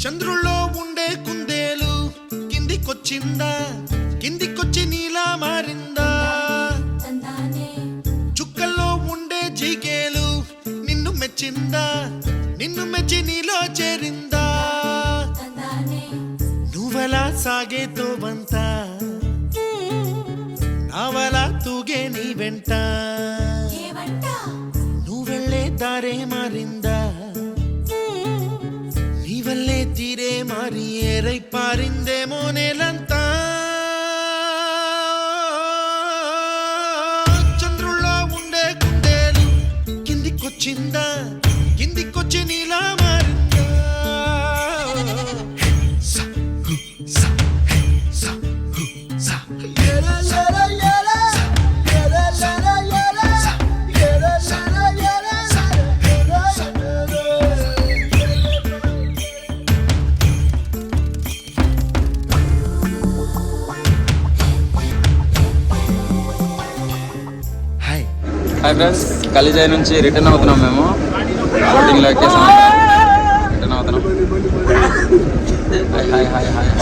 చంద్రుల్లో ఉండే కుందేలు కిందికొచ్చిందా, కిందికొచ్చి నీలా మారిందా? చుక్కల్లో ఉండే జీకేలు నిన్ను మెచ్చిందా, నిన్ను మెచ్చి నీలో చేరిందా? నువ్వలా సాగే తోవంత నావలా తూగే నీ వెంట, నువ్వెళ్ళే దారే మారిందా, నీవల్లే తీరే మారి ఏరై పారిందేమో నేలంతా. చంద్రుల్లో ఉండే కుందేలు కిందికొచ్చిందా, కిందికొచ్చి నీలా మారిందా? హాయ్ ఫ్రెండ్స్, కలిజాయి నుంచి రిటర్న్ అవుతున్నాం. మేము బోర్డింగ్లో ఎక్కేసాం, రిటర్న్ అవుతున్నాం. Hi hi hi hi hi.